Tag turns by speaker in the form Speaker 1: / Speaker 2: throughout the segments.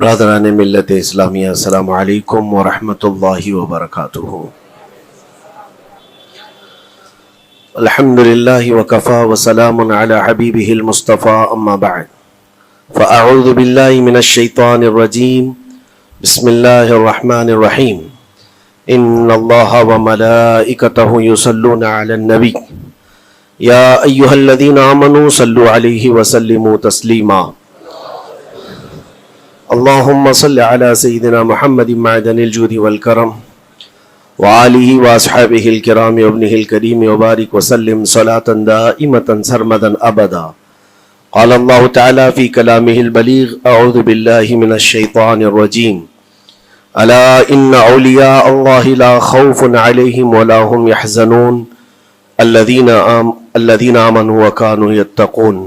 Speaker 1: برادران ملت اسلامیہ، السلام علیکم ورحمۃ اللہ وبرکاتہ۔ الحمد للہ وکفا وسلام علی حبیبہ المصطفیٰ، اما بعد فاعوذ باللہ من الشیطان الرجیم، بسم اللہ الرحمن الرحیم۔ ان اللہ وملائکتہ یصلون علی النبی یا ایہا الذین آمنوا صلوا علیہ وسلموا تسلیما۔ اللہم صل علی سیدنا محمد معدن الجود والکرم وآلہ واصحابہ الکرام وابنہ الکریم وبارک وسلم صلاة دائمة سرمدا ابدا۔ قال اللہ تعالی فی کلامہ البلیغ، اعوذ باللہ من الشیطان الرجیم، الا ان اولیاء اللہ لا خوف علیہم ولا هم يحزنون الذین آمنوا وکانوا یتقون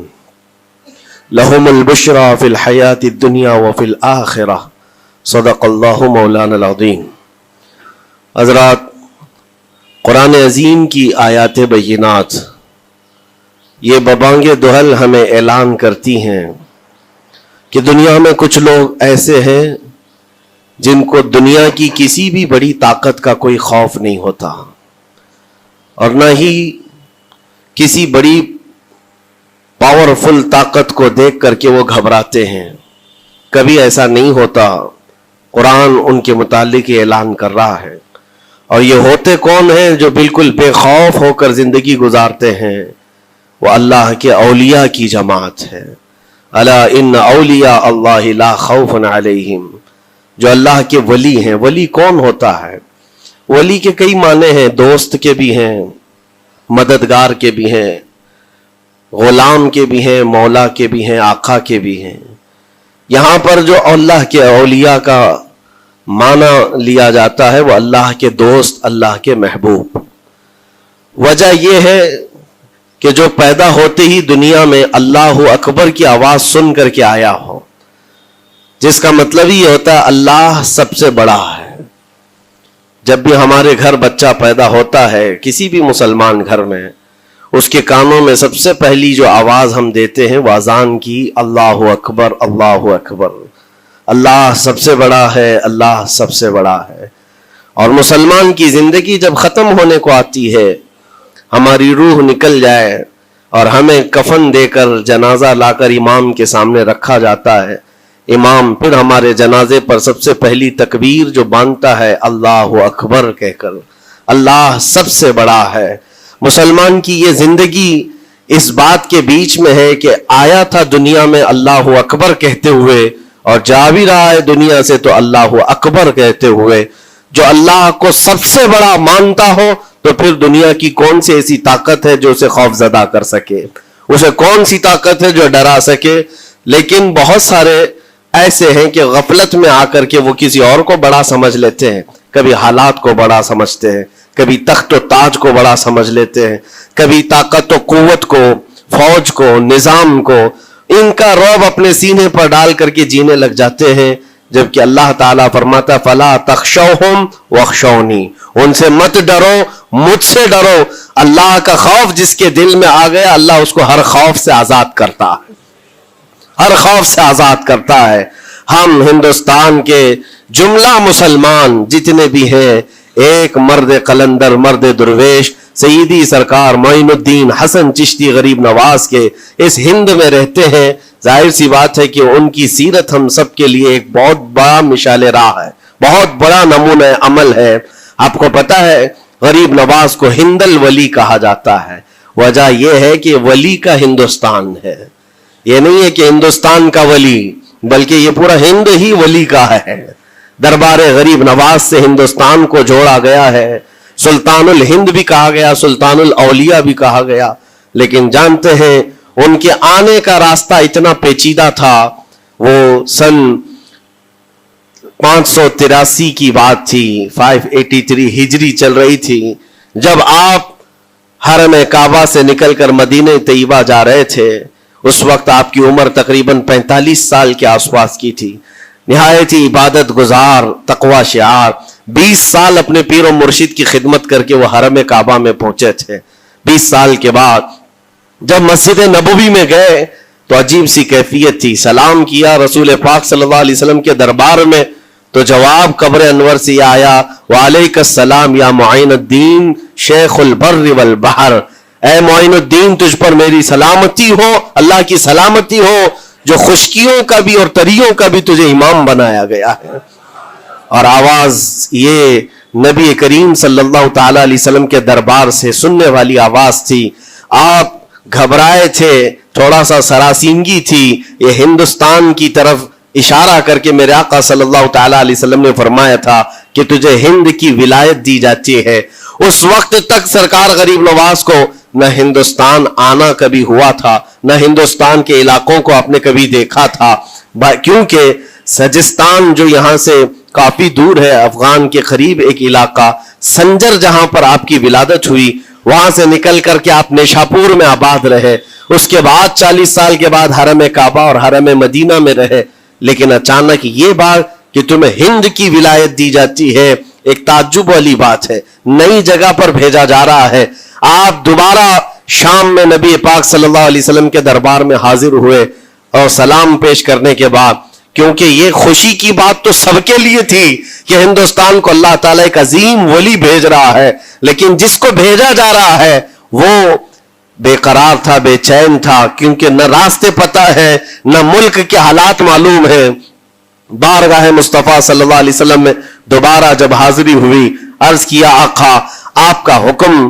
Speaker 1: لهم البشرى فی الحیاة الدنیا وفی الآخرہ، صدق اللہ مولانا العظیم۔ حضرات، قرآن عظیم کی آیات بینات یہ ببانگ دہل ہمیں اعلان کرتی ہیں کہ دنیا میں کچھ لوگ ایسے ہیں جن کو دنیا کی کسی بھی بڑی طاقت کا کوئی خوف نہیں ہوتا، اور نہ ہی کسی بڑی پاورفل طاقت کو دیکھ کر کے وہ گھبراتے ہیں۔ کبھی ایسا نہیں ہوتا۔ قرآن ان کے متعلق اعلان کر رہا ہے، اور یہ ہوتے کون ہیں جو بالکل بے خوف ہو کر زندگی گزارتے ہیں؟ وہ اللہ کے اولیاء کی جماعت ہے۔ الا ان اولیاء اللہ لا خوف علیہم، جو اللہ کے ولی ہیں۔ ولی کون ہوتا ہے؟ ولی کے کئی معنی ہیں، دوست کے بھی ہیں، مددگار کے بھی ہیں، غلام کے بھی ہیں، مولا کے بھی ہیں، آقا کے بھی ہیں۔ یہاں پر جو اللہ کے اولیاء کا معنی لیا جاتا ہے وہ اللہ کے دوست، اللہ کے محبوب۔ وجہ یہ ہے کہ جو پیدا ہوتے ہی دنیا میں اللہ اکبر کی آواز سن کر کے آیا ہو، جس کا مطلب یہ ہوتا ہے اللہ سب سے بڑا ہے۔ جب بھی ہمارے گھر بچہ پیدا ہوتا ہے، کسی بھی مسلمان گھر میں، اس کے کانوں میں سب سے پہلی جو آواز ہم دیتے ہیں وہ اذان کی، اللہ اکبر اللہ اکبر، اللہ سب سے بڑا ہے، اللہ سب سے بڑا ہے۔ اور مسلمان کی زندگی جب ختم ہونے کو آتی ہے، ہماری روح نکل جائے اور ہمیں کفن دے کر جنازہ لا کر امام کے سامنے رکھا جاتا ہے، امام پھر ہمارے جنازے پر سب سے پہلی تکبیر جو باندھتا ہے اللہ اکبر کہہ کر، اللہ سب سے بڑا ہے۔ مسلمان کی یہ زندگی اس بات کے بیچ میں ہے کہ آیا تھا دنیا میں اللہ اکبر کہتے ہوئے، اور جا بھی رہا ہے دنیا سے تو اللہ اکبر کہتے ہوئے۔ جو اللہ کو سب سے بڑا مانتا ہو تو پھر دنیا کی کون سی ایسی طاقت ہے جو اسے خوف زدہ کر سکے؟ اسے کون سی طاقت ہے جو ڈرا سکے؟ لیکن بہت سارے ایسے ہیں کہ غفلت میں آ کر کے وہ کسی اور کو بڑا سمجھ لیتے ہیں، کبھی حالات کو بڑا سمجھتے ہیں، کبھی تخت و تاج کو بڑا سمجھ لیتے ہیں، کبھی طاقت و قوت کو، فوج کو، نظام کو، ان کا رعب اپنے سینے پر ڈال کر کے جینے لگ جاتے ہیں، جبکہ اللہ تعالیٰ فرماتا فَلَا تَخْشَوْهُمْ وَاخْشَوْنِي، ان سے مت ڈرو، مجھ سے ڈرو۔ اللہ کا خوف جس کے دل میں آ گیا، اللہ اس کو ہر خوف سے آزاد کرتا ہے، ہر خوف سے آزاد کرتا ہے۔ ہم ہندوستان کے جملہ مسلمان جتنے بھی ہیں، ایک مرد قلندر، مرد درویش، سیدی سرکار معین الدین حسن چشتی غریب نواز کے اس ہند میں رہتے ہیں۔ ظاہر سی بات ہے کہ ان کی سیرت ہم سب کے لیے ایک بہت بڑا مشعل راہ ہے، بہت بڑا نمونہ عمل ہے۔ آپ کو پتا ہے غریب نواز کو ہند الولی کہا جاتا ہے۔ وجہ یہ ہے کہ ولی کا ہندوستان ہے، یہ نہیں ہے کہ ہندوستان کا ولی، بلکہ یہ پورا ہند ہی ولی کا ہے۔ دربار غریب نواز سے ہندوستان کو جوڑا گیا ہے، سلطان الہند بھی کہا گیا، سلطان الاولیاء بھی کہا گیا۔ لیکن جانتے ہیں ان کے آنے کا راستہ اتنا پیچیدہ تھا۔ وہ سن 583 کی بات تھی، 583 ہجری چل رہی تھی، جب آپ حرم کعبہ سے نکل کر مدینہ طیبہ جا رہے تھے۔ اس وقت آپ کی عمر تقریباً 45 سال کے آس پاس کی تھی۔ نہایت ہی عبادت گزار، تقوی شعار، 20 سال اپنے پیر و مرشد کی خدمت کر کے وہ حرم کعبہ میں پہنچے تھے۔ 20 سال کے بعد جب مسجد نبوی میں گئے تو عجیب سی کیفیت تھی. سلام کیا رسول پاک صلی اللہ علیہ وسلم کے دربار میں تو جواب قبر انور سے یہ آیا وعلیک السلام یا معین الدین شیخ البر والبحر. اے معین الدین تجھ پر میری سلامتی ہو, اللہ کی سلامتی ہو جو خشکیوں کا بھی اور تریوں کا بھی تجھے امام بنایا گیا ہے. اور آواز یہ نبی کریم صلی اللہ تعالی علیہ وسلم کے دربار سے سننے والی آواز تھی. آپ گھبرائے تھے, تھوڑا سا سراسیمگی تھی. یہ ہندوستان کی طرف اشارہ کر کے میرے آقا صلی اللہ تعالی علیہ وسلم نے فرمایا تھا کہ تجھے ہند کی ولایت دی جاتی ہے. اس وقت تک سرکار غریب نواز کو نہ ہندوستان آنا کبھی ہوا تھا, نہ ہندوستان کے علاقوں کو آپ نے کبھی دیکھا تھا, کیونکہ سجستان جو یہاں سے کافی دور ہے, افغان کے قریب ایک علاقہ سنجر جہاں پر آپ کی ولادت ہوئی, وہاں سے نکل کر کے آپ نیشاپور میں آباد رہے. اس کے بعد 40 سال کے بعد حرم کعبہ اور حرم مدینہ میں رہے. لیکن اچانک یہ بات کہ تمہیں ہند کی ولایت دی جاتی ہے ایک تعجب والی بات ہے. نئی جگہ پر بھیجا جا رہا ہے. آپ دوبارہ شام میں نبی پاک صلی اللہ علیہ وسلم کے دربار میں حاضر ہوئے اور سلام پیش کرنے کے بعد, کیونکہ یہ خوشی کی بات تو سب کے لیے تھی کہ ہندوستان کو اللہ تعالیٰ ایک عظیم ولی بھیج رہا ہے, لیکن جس کو بھیجا جا رہا ہے وہ بے قرار تھا, بے چین تھا, کیونکہ نہ راستے پتہ ہے نہ ملک کے حالات معلوم ہیں. بارگاہ مصطفیٰ صلی اللہ علیہ وسلم میں دوبارہ جب حاضری ہوئی, عرض کیا آقا آپ کا حکم,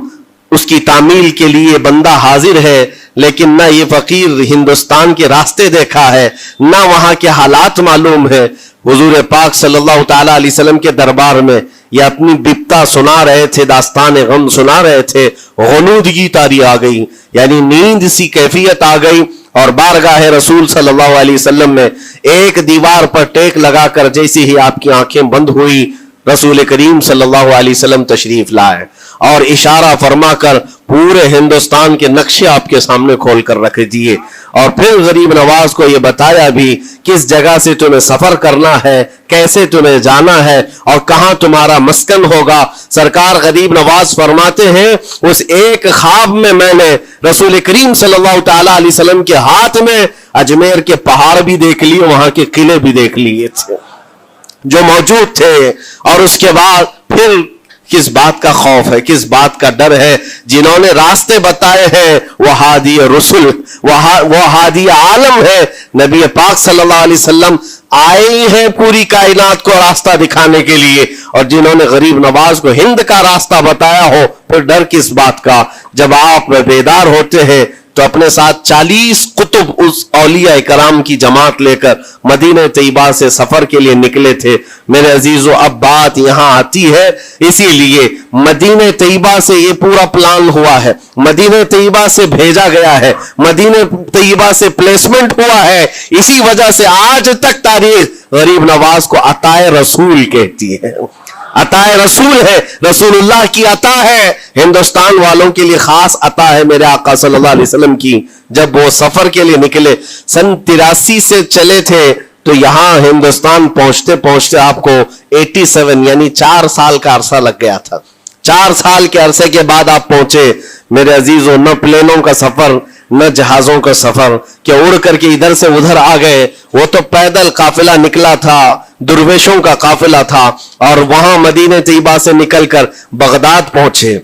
Speaker 1: اس کی تعمیل کے لیے بندہ حاضر ہے, لیکن نہ یہ فقیر ہندوستان کے راستے دیکھا ہے نہ وہاں کے حالات معلوم ہے. حضور پاک صلی اللہ تعالی علیہ وسلم کے دربار میں یہ اپنی بپتا سنا رہے تھے, داستان غم سنا رہے تھے. غنودگی طاری آ گئی, یعنی نیند سی کیفیت آ گئی, اور بارگاہ رسول صلی اللہ علیہ وسلم میں ایک دیوار پر ٹیک لگا کر جیسی ہی آپ کی آنکھیں بند ہوئی, رسول کریم صلی اللہ علیہ وسلم تشریف لائے اور اشارہ فرما کر پورے ہندوستان کے نقشے آپ کے سامنے کھول کر رکھ دیے, اور پھر غریب نواز کو یہ بتایا بھی کس جگہ سے تمہیں سفر کرنا ہے, کیسے تمہیں جانا ہے اور کہاں تمہارا مسکن ہوگا. سرکار غریب نواز فرماتے ہیں اس ایک خواب میں میں نے رسول کریم صلی اللہ تعالی علیہ وسلم کے ہاتھ میں اجمیر کے پہاڑ بھی دیکھ لیے, وہاں کے قلعے بھی دیکھ لیے تھے جو موجود تھے. اور اس کے بعد پھر کس بات کا خوف ہے, کس بات کا ڈر ہے, جنہوں نے راستے بتائے ہیں وہ ہادی رسول, وہ ہادی عالم ہے. نبی پاک صلی اللہ علیہ وسلم آئے ہیں پوری کائنات کو راستہ دکھانے کے لیے, اور جنہوں نے غریب نواز کو ہند کا راستہ بتایا ہو, پھر ڈر کس بات کا. جب آپ بیدار ہوتے ہیں تو اپنے ساتھ 40 قطب اس اولیاء کرام کی جماعت لے کر مدینہ طیبہ سے سفر کے لیے نکلے تھے. میرے عزیزو, اب بات یہاں آتی ہے, اسی لیے مدینہ طیبہ سے یہ پورا پلان ہوا ہے, مدینہ طیبہ سے بھیجا گیا ہے, مدینہ طیبہ سے پلیسمنٹ ہوا ہے. اسی وجہ سے آج تک تاریخ غریب نواز کو عطائے رسول کہتی ہے. عطائے رسول ہے, رسول اللہ کی عطا ہے, ہندوستان والوں کے لیے خاص عطا ہے میرے آقا صلی اللہ علیہ وسلم کی. جب وہ سفر کے لیے نکلے سن 83 سے چلے تھے تو یہاں ہندوستان پہنچتے پہنچتے آپ کو 87 یعنی 4 سال کا عرصہ لگ گیا تھا. 4 سال کے عرصے کے بعد آپ پہنچے میرے عزیزوں. نہ پلینوں کا سفر نہ جہازوں کا سفر کہ اڑ کر کے ادھر سے ادھر آ گئے, وہ تو پیدل قافلہ نکلا تھا, درویشوں کا قافلہ تھا, اور وہاں مدینہ طیبہ سے نکل کر بغداد پہنچے.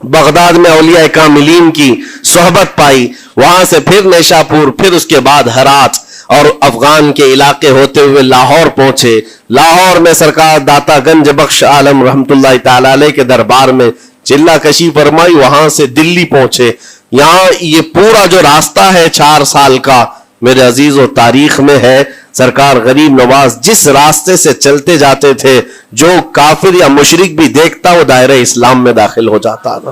Speaker 1: بغداد میں اولیاء کاملین کی صحبت پائی, وہاں سے پھر نیشاپور, پھر اس کے بعد ہرات, اور افغان کے علاقے ہوتے ہوئے لاہور پہنچے. لاہور میں سرکار داتا گنج بخش عالم رحمت اللہ تعالی علیہ کے دربار میں چلہ کشی فرمائی, وہاں سے دلی پہنچے. یہاں یہ پورا جو راستہ ہے 4 سال کا میرے عزیز و تاریخ میں ہے. سرکار غریب نواز جس راستے سے چلتے جاتے تھے جو کافر یا مشرک بھی دیکھتا وہ دائرہ اسلام میں داخل ہو جاتا نا.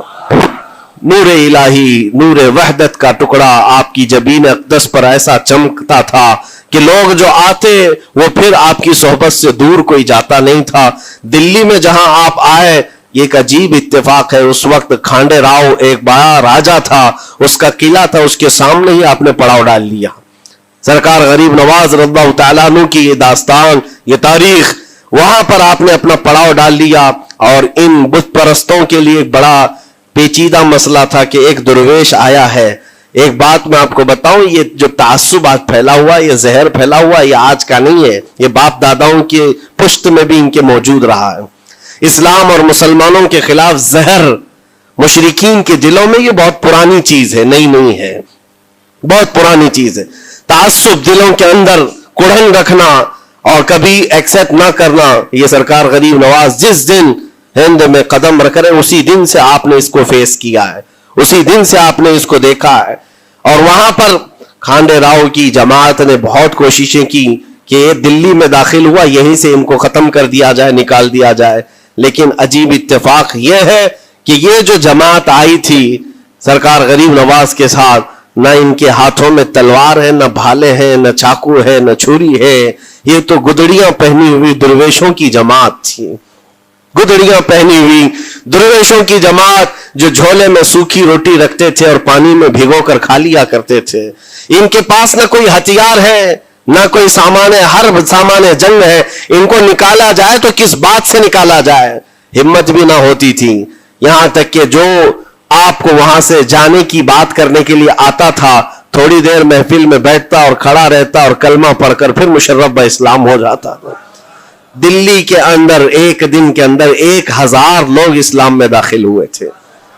Speaker 1: نور الہی, نور وحدت کا ٹکڑا آپ کی جبین اقدس پر ایسا چمکتا تھا کہ لوگ جو آتے وہ پھر آپ کی صحبت سے دور کوئی جاتا نہیں تھا. دلی میں جہاں آپ آئے یہ ایک عجیب اتفاق ہے, اس وقت کھانڈے راؤ ایک بڑا راجا تھا, اس کا قلعہ تھا, اس کے سامنے ہی آپ نے پڑاؤ ڈال لیا. سرکار غریب نواز رضی اللہ تعالیٰ عنہ کی یہ داستان, یہ تاریخ, وہاں پر آپ نے اپنا پڑاؤ ڈال لیا. اور ان بت پرستوں کے لیے ایک بڑا پیچیدہ مسئلہ تھا کہ ایک درویش آیا ہے, ایک بات میں آپ کو بتاؤں, یہ جو تعصب آج پھیلا ہوا, یہ زہر پھیلا ہوا, یہ آج کا نہیں ہے, یہ باپ داداؤں کے پشت میں بھی ان کے موجود رہا ہے. اسلام اور مسلمانوں کے خلاف زہر مشرکین کے دلوں میں یہ بہت پرانی چیز ہے, نئی نہیں ہے, بہت پرانی چیز ہے. تعصب دلوں کے اندر کڑھن رکھنا اور کبھی ایکسپٹ نہ کرنا, یہ سرکار غریب نواز جس دن ہند میں قدم رکھ رہے اسی دن سے آپ نے اس کو فیس کیا ہے, اسی دن سے آپ نے اس کو دیکھا ہے. اور وہاں پر کھانڈے راؤ کی جماعت نے بہت کوششیں کی کہ یہ دلی میں داخل ہوا, یہیں سے ان کو ختم کر دیا جائے, نکال دیا جائے. لیکن عجیب اتفاق یہ ہے کہ یہ جو جماعت آئی تھی سرکار غریب نواز کے ساتھ, نہ ان کے ہاتھوں میں تلوار ہے, نہ بھالے ہیں, نہ چاقو ہے, نہ چھری ہے. یہ تو گدڑیاں پہنی ہوئی درویشوں کی جماعت تھی, گدڑیاں پہنی ہوئی درویشوں کی جماعت جو جھولے میں سوکھی روٹی رکھتے تھے اور پانی میں بھگو کر کھا لیا کرتے تھے. ان کے پاس نہ کوئی ہتھیار ہے, نہ کوئی سامان ہے, ہر سامان جنگ ہے. ان کو نکالا جائے تو کس بات سے نکالا جائے, ہمت بھی نہ ہوتی تھی. یہاں تک کہ جو آپ کو وہاں سے جانے کی بات کرنے کے لیے آتا تھا, تھوڑی دیر محفل میں بیٹھتا اور کھڑا رہتا اور کلمہ پڑھ کر پھر مشرف اسلام ہو جاتا. دلی کے اندر ایک دن کے اندر 1000 لوگ اسلام میں داخل ہوئے تھے.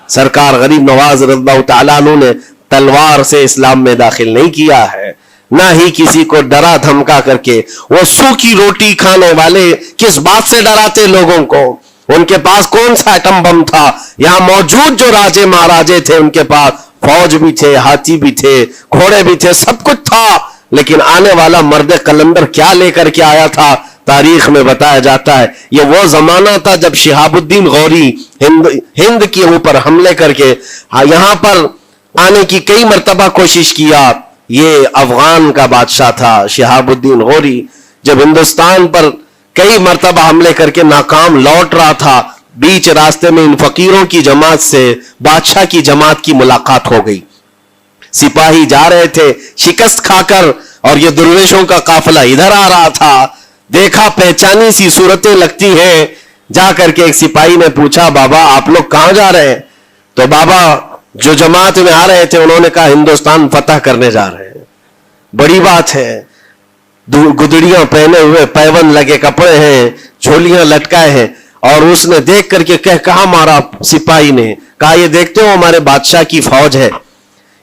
Speaker 1: سرکار غریب نواز رضی اللہ تعالیٰ عنہ نے تلوار سے اسلام میں داخل نہیں کیا ہے, نہ ہی کسی کو ڈرا دھمکا کر کے. وہ سوکھی روٹی کھانے والے کس بات سے ڈراتے لوگوں کو؟ ان کے پاس کون سا ایٹم بم تھا؟ یہاں موجود جو راجے مہاراجے تھے ان کے پاس فوج بھی تھے, ہاتھی بھی تھے, گھوڑے بھی تھے, سب کچھ تھا. لیکن آنے والا مرد قلندر کیا لے کر کے آیا تھا تاریخ میں بتایا جاتا ہے. یہ وہ زمانہ تھا جب شہاب الدین غوری ہند کے اوپر حملے کر کے یہاں پر آنے کی کئی مرتبہ کوشش کیا. یہ افغان کا بادشاہ تھا شہاب الدین غوری, جب ہندوستان پر کئی مرتبہ حملے کر کے ناکام لوٹ رہا تھا, بیچ راستے میں ان فقیروں کی جماعت سے بادشاہ کی جماعت کی ملاقات ہو گئی. سپاہی جا رہے تھے شکست کھا کر اور یہ درویشوں کا قافلہ ادھر آ رہا تھا. دیکھا پہچانی سی صورتیں لگتی ہیں. جا کر کے ایک سپاہی نے پوچھا, بابا آپ لوگ کہاں جا رہے ہیں؟ تو بابا جو جماعت میں آ رہے تھے انہوں نے کہا ہندوستان فتح کرنے جا رہے ہیں. بڑی بات ہے, گدڑیاں پہنے ہوئے, پیون لگے کپڑے ہیں, جھولیاں لٹکائے ہیں. اور اس نے دیکھ کر کے کہا مارا سپاہی نے, کہا یہ دیکھتے ہو ہمارے بادشاہ کی فوج ہے,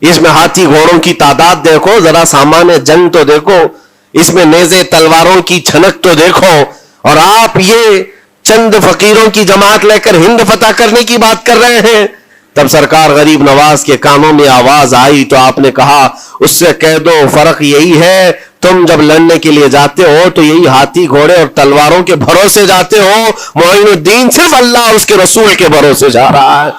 Speaker 1: اس میں ہاتھی گھوڑوں کی تعداد دیکھو, ذرا سامان جنگ تو دیکھو, اس میں نیزے تلواروں کی چھنک تو دیکھو, اور آپ یہ چند فقیروں کی جماعت لے کر ہند فتح کرنے کی بات کر رہے ہیں. تب سرکار غریب نواز کے کانوں میں آواز آئی تو آپ نے کہا, اس سے کہہ دو فرق یہی ہے, تم جب لڑنے کے لیے جاتے ہو تو یہی ہاتھی گھوڑے اور تلواروں کے بھروسے جاتے ہو, معین الدین صرف اللہ اور اس کے رسول کے بھروسے جا رہا ہے.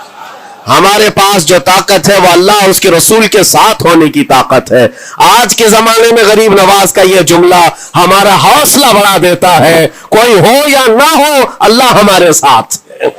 Speaker 1: ہمارے پاس جو طاقت ہے وہ اللہ اور اس کے رسول کے ساتھ ہونے کی طاقت ہے. آج کے زمانے میں غریب نواز کا یہ جملہ ہمارا حوصلہ بڑھا دیتا ہے. کوئی ہو یا نہ ہو, اللہ ہمارے ساتھ ہے,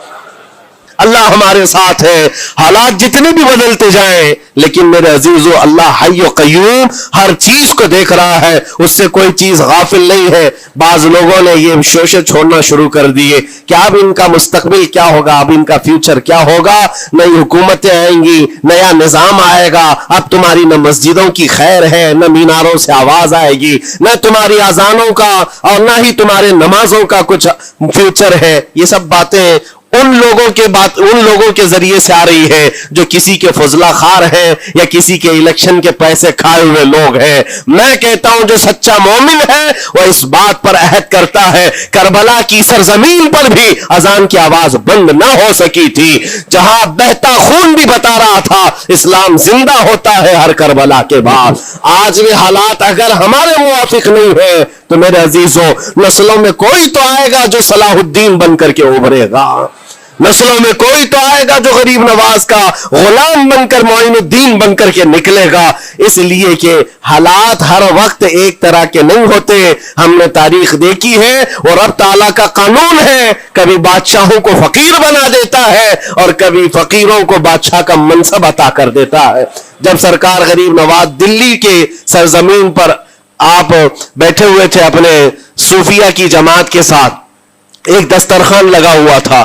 Speaker 1: اللہ ہمارے ساتھ ہے. حالات جتنے بھی بدلتے جائیں لیکن میرے عزیزو اللہ حی و قیوم ہر چیز کو دیکھ رہا ہے, اس سے کوئی چیز غافل نہیں ہے. بعض لوگوں نے یہ شوشے چھوڑنا شروع کر دیے کہ اب ان کا مستقبل کیا ہوگا, اب ان کا فیوچر کیا ہوگا, نئی حکومتیں آئیں گی, نیا نظام آئے گا, اب تمہاری نہ مسجدوں کی خیر ہے, نہ میناروں سے آواز آئے گی, نہ تمہاری اذانوں کا اور نہ ہی تمہارے نمازوں کا کچھ فیوچر ہے. یہ سب باتیں ان لوگوں کے ذریعے سے آ رہی ہے جو کسی کے فضلہ خار ہیں یا کسی کے الیکشن کے پیسے کھائے ہوئے لوگ ہیں. میں کہتا ہوں جو سچا مومن ہے وہ اس بات پر عہد کرتا ہے, کربلا کی سرزمین پر بھی اذان کی آواز بند نہ ہو سکی تھی, جہاں بہتا خون بھی بتا رہا تھا اسلام زندہ ہوتا ہے ہر کربلا کے بعد. آج بھی حالات اگر ہمارے موافق نہیں ہے تو میرے عزیزوں نسلوں میں کوئی تو آئے گا جو صلاح الدین بن کر کے ابھرے گا, نسلوں میں کوئی تو آئے گا جو غریب نواز کا غلام بن کر معین الدین بن کر کے نکلے گا. اس لیے کہ حالات ہر وقت ایک طرح کے نہیں ہوتے. ہم نے تاریخ دیکھی ہے اور رب تعالیٰ کا قانون ہے, کبھی بادشاہوں کو فقیر بنا دیتا ہے اور کبھی فقیروں کو بادشاہ کا منصب عطا کر دیتا ہے. جب سرکار غریب نواز دلی کے سرزمین پر آپ بیٹھے ہوئے تھے اپنے صوفیہ کی جماعت کے ساتھ, ایک دسترخوان لگا ہوا تھا,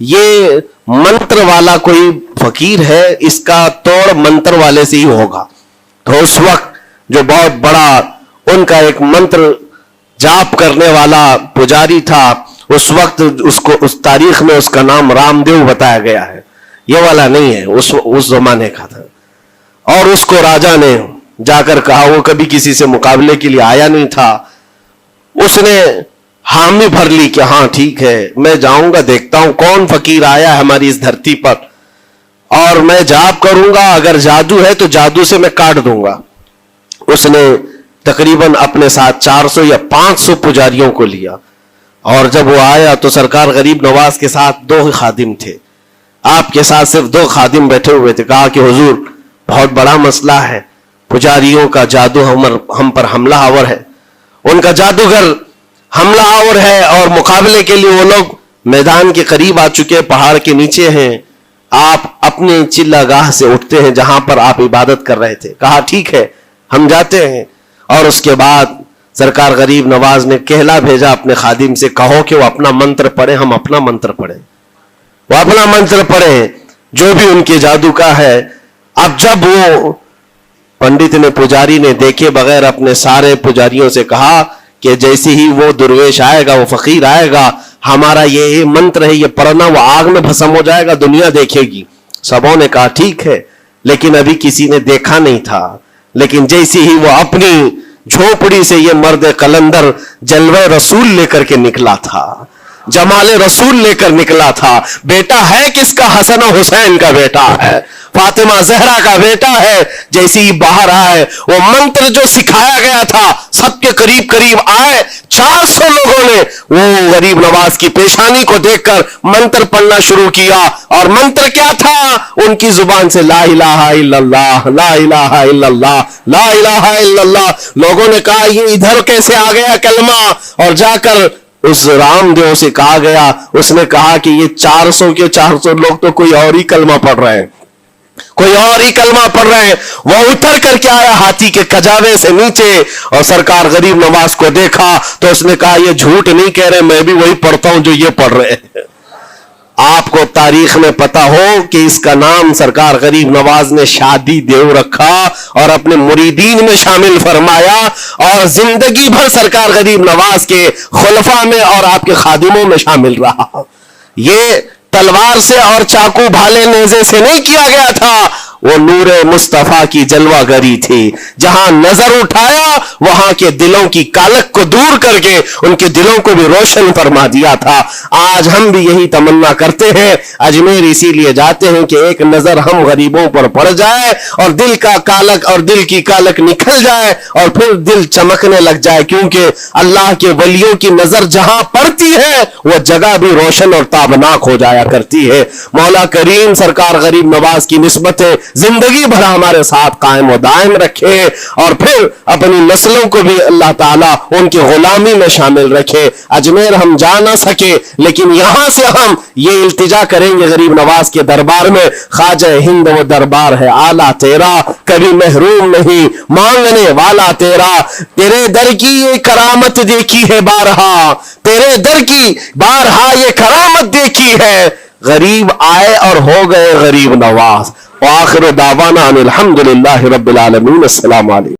Speaker 1: یہ منتر والا کوئی فقیر ہے، اس کا توڑ منتر والے سے ہی ہوگا. تو اس وقت جو بہت بڑا ان کا ایک منتر جاپ کرنے والا پجاری تھا، اس وقت اس تاریخ میں اس کا نام رام دیو بتایا گیا ہے، یہ والا نہیں ہے، اس زمانے کا تھا. اور اس کو راجا نے جا کر کہا، وہ کبھی کسی سے مقابلے کے لیے آیا نہیں تھا، اس نے حامی بھر لی کہ ہاں ٹھیک ہے، میں جاؤں گا، دیکھتا ہوں کون فقیر آیا ہے ہماری اس دھرتی پر، اور میں جاپ کروں گا، اگر جادو ہے تو جادو سے میں کاٹ دوں گا. اس نے تقریباً اپنے ساتھ 400 یا 500 پجاریوں کو لیا، اور جب وہ آیا تو سرکار غریب نواز کے ساتھ 2 خادم تھے، آپ کے ساتھ صرف 2 خادم بیٹھے ہوئے تھے. کہا کہ حضور بہت بڑا مسئلہ ہے، پجاریوں کا جادو ہم پر حملہ آور ہے، ان کا جادوگر حملہ آور ہے، اور مقابلے کے لیے وہ لوگ میدان کے قریب آ چکے، پہاڑ کے نیچے ہیں، آپ اپنے چلہ گاہ سے اٹھتے ہیں جہاں پر آپ عبادت کر رہے تھے. کہا ٹھیک ہے ہم جاتے ہیں. اور اس کے بعد سرکار غریب نواز نے کہلا بھیجا اپنے خادم سے، کہو کہ وہ اپنا منتر پڑھے، ہم اپنا منتر پڑھیں. وہ اپنا منتر پڑھیں جو بھی ان کے جادو کا ہے. اب جب وہ پنڈت نے، پجاری نے دیکھے بغیر اپنے سارے پجاریوں سے کہا کہ جیسے ہی وہ درویش آئے گا، وہ فقیر آئے گا، ہمارا یہ منتر ہے، یہ پڑھنا، وہ آگ میں بھسم ہو جائے گا، دنیا دیکھے گی. سبوں نے کہا ٹھیک ہے، لیکن ابھی کسی نے دیکھا نہیں تھا. لیکن جیسے ہی وہ اپنی جھوپڑی سے یہ مرد قلندر جلوہ رسول لے کر کے نکلا تھا، جمال رسول لے کر نکلا تھا، بیٹا ہے کس کا؟ حسن و حسین کا بیٹا ہے، فاطمہ زہرا کا بیٹا ہے. جیسے ہی باہر آئے، وہ منتر جو سکھایا گیا تھا سب کے قریب قریب آئے. 400 لوگوں نے وہ غریب نواز کی پیشانی کو دیکھ کر منتر پڑھنا شروع کیا. اور منتر کیا تھا؟ ان کی زبان سے لا الہ الا اللہ، لا الہ الا اللہ، لا الہ الا اللہ. لوگوں نے کہا یہ ادھر کیسے آ گیا کلمہ؟ اور جا کر اس رام دیو سے کہا گیا، اس نے کہا کہ یہ 400 کے 400 لوگ تو کوئی اور ہی کلمہ پڑھ رہے ہیں، کوئی اور ہی کلمہ پڑھ رہے ہیں. وہ اتر کر کے آیا ہاتھی کے کجاوے سے نیچے، اور سرکار غریب نواز کو دیکھا تو اس نے کہا یہ جھوٹ نہیں کہہ رہے، میں بھی وہی پڑھتا ہوں جو یہ پڑھ رہے ہیں. آپ کو تاریخ میں پتا ہو کہ اس کا نام سرکار غریب نواز نے شادی دیو رکھا اور اپنے مریدین میں شامل فرمایا، اور زندگی بھر سرکار غریب نواز کے خلفاء میں اور آپ کے خادموں میں شامل رہا. یہ تلوار سے اور چاقو بھالے نیزے سے نہیں کیا گیا تھا، وہ نور مصطفیٰ کی جلوہ گری تھی. جہاں نظر اٹھایا وہاں کے دلوں کی کالک کو دور کر کے ان کے دلوں کو بھی روشن فرما دیا تھا. آج ہم بھی یہی تمنا کرتے ہیں، اجمیر اسی لیے جاتے ہیں کہ ایک نظر ہم غریبوں پر پڑ جائے اور دل کا کالک اور دل کی کالک نکل جائے اور پھر دل چمکنے لگ جائے. کیونکہ اللہ کے ولیوں کی نظر جہاں پڑتی ہے وہ جگہ بھی روشن اور تابناک ہو جایا کرتی ہے. مولا کریم سرکار غریب نواز کی نسبتیں زندگی بھر ہمارے ساتھ قائم و دائم رکھے، اور پھر اپنی نسلوں کو بھی اللہ تعالیٰ ان کی غلامی میں شامل رکھے. اجمیر ہم جا نہ سکے لیکن یہاں سے ہم یہ التجا کریں گے غریب نواز کے دربار میں، خواجہ ہند وہ دربار ہے آلہ تیرا، کبھی محروم نہیں مانگنے والا تیرا. تیرے در کی یہ کرامت دیکھی ہے بارہا، تیرے در کی بارہا یہ کرامت دیکھی ہے. غریب آئے اور ہو گئے غریب نواز. وآخر دعوانا ان الحمدللہ رب العالمین. السلام علیکم.